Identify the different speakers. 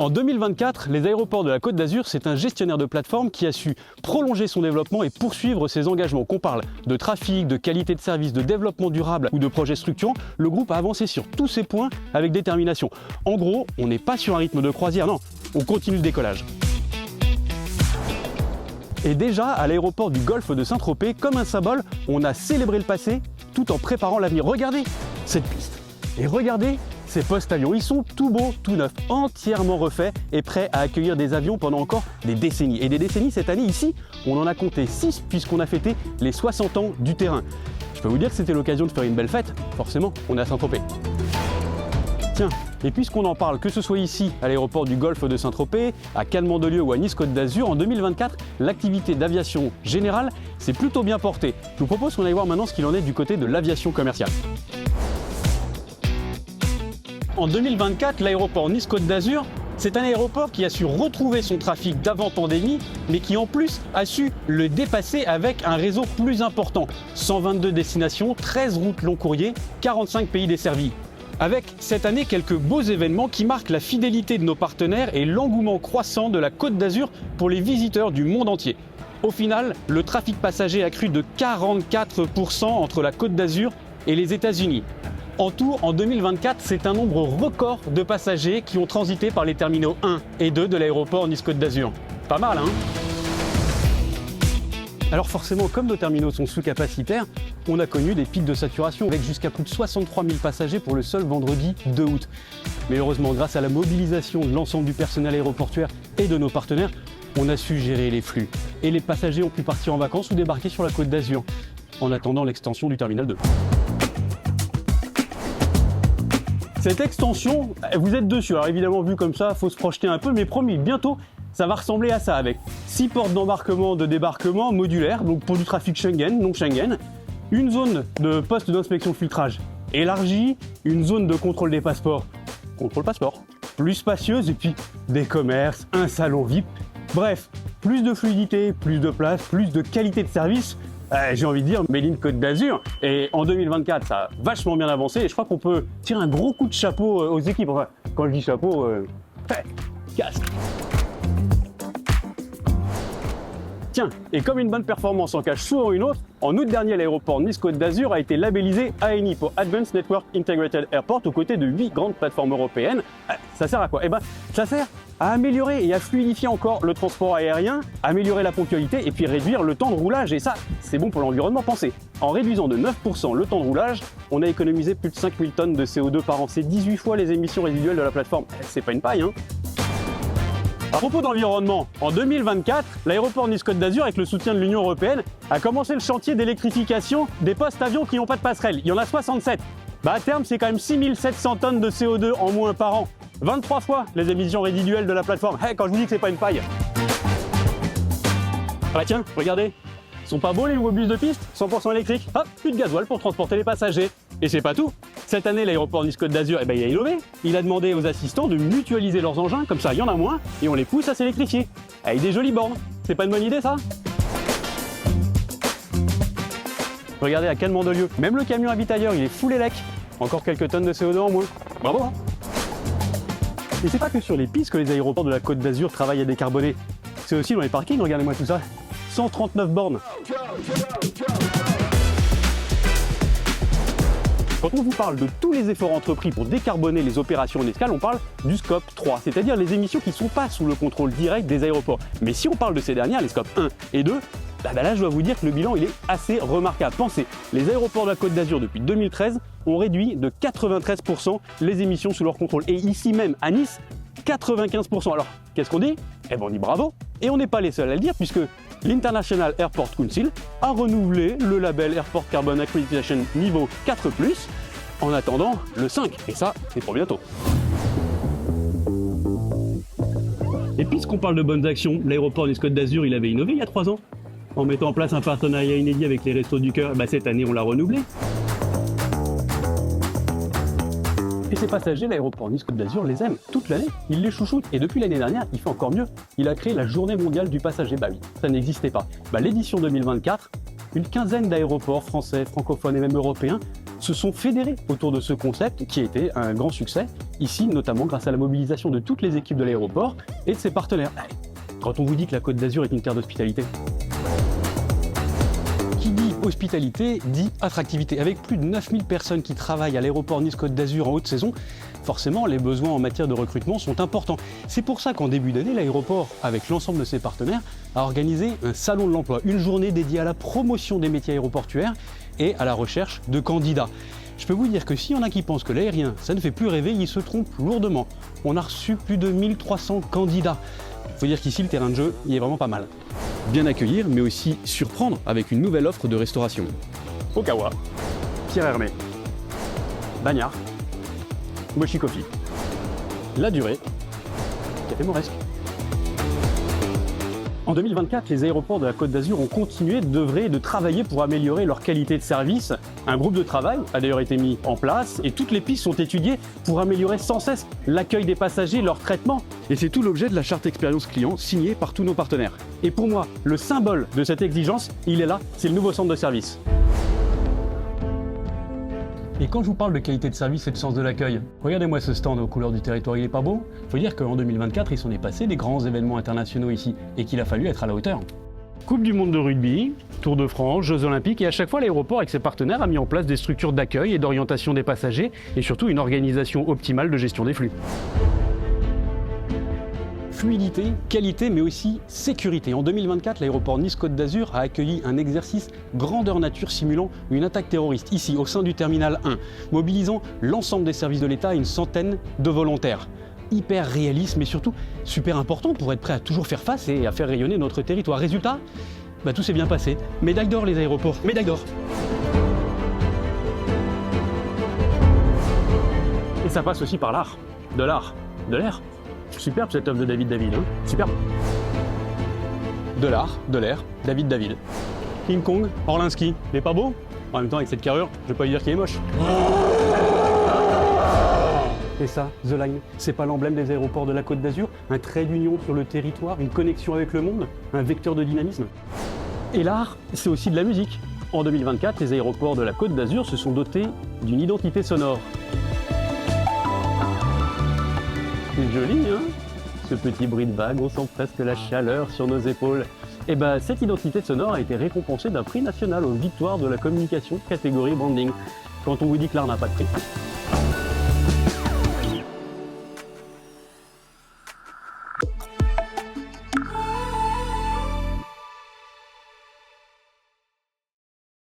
Speaker 1: En 2024, les aéroports de la Côte d'Azur, c'est un gestionnaire de plateforme qui a su prolonger son développement et poursuivre ses engagements. Qu'on parle de trafic, de qualité de service, de développement durable ou de projets structurants, le groupe a avancé sur tous ces points avec détermination. En gros, on n'est pas sur un rythme de croisière, non, on continue le décollage. Et déjà, à l'aéroport du Golfe de Saint-Tropez, comme un symbole, on a célébré le passé tout en préparant l'avenir. Regardez cette piste et regardez ces postes avions. Ils sont tout beaux, tout neufs, entièrement refaits et prêts à accueillir des avions pendant encore des décennies. Et des décennies, cette année, ici, on en a compté 6 puisqu'on a fêté les 60 ans du terrain. Je peux vous dire que c'était l'occasion de faire une belle fête. Forcément, on est à Saint-Tropez. Tiens, et puisqu'on en parle, que ce soit ici, à l'aéroport du Golfe de Saint-Tropez, à Cannes-Mandelieu ou à Nice-Côte d'Azur, en 2024, l'activité d'aviation générale s'est plutôt bien portée. Je vous propose qu'on aille voir maintenant ce qu'il en est du côté de l'aviation commerciale. En 2024, l'aéroport Nice-Côte d'Azur, c'est un aéroport qui a su retrouver son trafic d'avant-pandémie, mais qui en plus a su le dépasser avec un réseau plus important. 122 destinations, 13 routes long courrier, 45 pays desservis. Avec cette année quelques beaux événements qui marquent la fidélité de nos partenaires et l'engouement croissant de la Côte d'Azur pour les visiteurs du monde entier. Au final, le trafic passager a cru de 44% entre la Côte d'Azur et les États-Unis. En tout, en 2024, c'est un nombre record de passagers qui ont transité par les terminaux 1 et 2 de l'aéroport Nice-Côte d'Azur. Pas mal, hein? Alors forcément, comme nos terminaux sont sous-capacitaires, on a connu des pics de saturation avec jusqu'à plus de 63 000 passagers pour le seul vendredi 2 août. Mais heureusement, grâce à la mobilisation de l'ensemble du personnel aéroportuaire et de nos partenaires, on a su gérer les flux. Et les passagers ont pu partir en vacances ou débarquer sur la Côte d'Azur, en attendant l'extension du terminal 2. Cette extension, vous êtes dessus. Alors évidemment, vu comme ça, il faut se projeter un peu, mais promis, bientôt, ça va ressembler à ça, avec 6 portes d'embarquement, de débarquement modulaires, donc pour du trafic Schengen, non Schengen, une zone de poste d'inspection filtrage élargie, une zone de contrôle des passeports, contrôle passeport, plus spacieuse, et puis des commerces, un salon VIP. Bref, plus de fluidité, plus de place, plus de qualité de service. J'ai envie de dire Made in Côte d'Azur. Et en 2024, ça a vachement bien avancé. Et je crois qu'on peut tirer un gros coup de chapeau aux équipes. Enfin, quand je dis chapeau, casque. Tiens, et comme une bonne performance en cache souvent une autre, en août dernier, l'aéroport Nice-Côte d'Azur a été labellisé ANI pour Advanced Network Integrated Airport aux côtés de 8 grandes plateformes européennes. Ça sert à quoi? Eh ben, ça sert à améliorer et à fluidifier encore le transport aérien, améliorer la ponctualité et puis réduire le temps de roulage. Et ça, c'est bon pour l'environnement, pensez. En réduisant de 9% le temps de roulage, on a économisé plus de 5000 tonnes de CO2 par an. C'est 18 fois les émissions résiduelles de la plateforme. C'est pas une paille, hein? À propos d'environnement, en 2024, l'aéroport Nice-Côte d'Azur, avec le soutien de l'Union européenne, a commencé le chantier d'électrification des postes avions qui n'ont pas de passerelle. Il y en a 67. À terme, c'est quand même 6700 tonnes de CO2 en moins par an. 23 fois les émissions résiduelles de la plateforme. Quand je vous dis que c'est pas une paille. Ah tiens, regardez. Ils sont pas beaux les nouveaux bus de piste, 100% électriques. Hop, plus de gasoil pour transporter les passagers. Et c'est pas tout. Cette année, l'aéroport Nice-Côte d'Azur, il a innové. Il a demandé aux assistants de mutualiser leurs engins, comme ça il y en a moins, et on les pousse à s'électrifier. Avec des jolies bornes. C'est pas une bonne idée ça? Regardez à Cannes-Mandelieu, même le camion ravitailleur, il est full élec. Encore quelques tonnes de CO2 en moins. Bravo hein. Et c'est pas que sur les pistes que les aéroports de la Côte d'Azur travaillent à décarboner. C'est aussi dans les parkings, regardez-moi tout ça. 139 bornes. Quand on vous parle de tous les efforts entrepris pour décarboner les opérations en escale, on parle du scope 3, c'est-à-dire les émissions qui ne sont pas sous le contrôle direct des aéroports. Mais si on parle de ces dernières, les scopes 1 et 2, là je dois vous dire que le bilan il est assez remarquable. Pensez, les aéroports de la Côte d'Azur depuis 2013 ont réduit de 93% les émissions sous leur contrôle. Et ici même à Nice, 95%. Alors, qu'est-ce qu'on dit? Eh ben on dit bravo. Et on n'est pas les seuls à le dire puisque l'International Airport Council a renouvelé le label Airport Carbon Accreditation niveau 4+, en attendant le 5. Et ça, c'est pour bientôt. Et puisqu'on parle de bonnes actions, l'aéroport Nice-Côte d'Azur, il avait innové il y a 3 ans, en mettant en place un partenariat inédit avec les Restos du Cœur. Cette année, on l'a renouvelé. Et ses passagers, l'aéroport Nice-Côte d'Azur les aime toute l'année, ils les chouchoutent. Et depuis l'année dernière, il fait encore mieux. Il a créé la Journée mondiale du passager. Oui, ça n'existait pas. L'édition 2024, une quinzaine d'aéroports français, francophones et même européens se sont fédérés autour de ce concept qui a été un grand succès, ici notamment grâce à la mobilisation de toutes les équipes de l'aéroport et de ses partenaires. Quand on vous dit que la Côte d'Azur est une terre d'hospitalité, qui dit hospitalité dit attractivité. Avec plus de 9000 personnes qui travaillent à l'aéroport Nice-Côte d'Azur en haute saison, forcément les besoins en matière de recrutement sont importants. C'est pour ça qu'en début d'année, l'aéroport, avec l'ensemble de ses partenaires, a organisé un salon de l'emploi, une journée dédiée à la promotion des métiers aéroportuaires et à la recherche de candidats. Je peux vous dire que s'il y en a qui pensent que l'aérien, ça ne fait plus rêver, ils se trompent lourdement. On a reçu plus de 1300 candidats. Il faut dire qu'ici, le terrain de jeu, il est vraiment pas mal. Bien accueillir, mais aussi surprendre avec une nouvelle offre de restauration. Okawa, Pierre Hermé, Bagnard, Mochi Coffee. La durée, Café Mauresque. En 2024, les aéroports de la Côte d'Azur ont continué d'œuvrer et de travailler pour améliorer leur qualité de service. Un groupe de travail a d'ailleurs été mis en place et toutes les pistes sont étudiées pour améliorer sans cesse l'accueil des passagers, leur traitement. Et c'est tout l'objet de la charte expérience client signée par tous nos partenaires. Et pour moi, le symbole de cette exigence, il est là, c'est le nouveau centre de service. Et quand je vous parle de qualité de service et de sens de l'accueil, regardez-moi ce stand aux couleurs du territoire, il est pas beau? Faut dire qu'en 2024, il s'en est passé des grands événements internationaux ici et qu'il a fallu être à la hauteur. Coupe du monde de rugby, Tour de France, Jeux Olympiques, et à chaque fois l'aéroport avec ses partenaires a mis en place des structures d'accueil et d'orientation des passagers et surtout une organisation optimale de gestion des flux. Fluidité, qualité, mais aussi sécurité. En 2024, l'aéroport Nice-Côte d'Azur a accueilli un exercice grandeur nature simulant une attaque terroriste, ici au sein du terminal 1, mobilisant l'ensemble des services de l'État et une centaine de volontaires. Hyper réaliste, mais surtout super important pour être prêt à toujours faire face et à faire rayonner notre territoire. Résultat, tout s'est bien passé. Médaille d'or les aéroports, médaille d'or. Et ça passe aussi par l'art, de l'air. Superbe cette œuvre de David David, hein. Superbe. De l'art, de l'air, David David. King Kong, Orlinski, il est pas beau? En même temps, avec cette carrure, je vais pas lui dire qu'il est moche. Et ça, The Line, c'est pas l'emblème des aéroports de la Côte d'Azur? Un trait d'union sur le territoire, une connexion avec le monde, un vecteur de dynamisme. Et l'art, c'est aussi de la musique. En 2024, les aéroports de la Côte d'Azur se sont dotés d'une identité sonore. C'est joli, hein? Ce petit bruit de vague, on sent presque la chaleur sur nos épaules. Et cette identité sonore a été récompensée d'un prix national aux victoires de la communication catégorie branding. Quand on vous dit que l'art n'a pas de prix.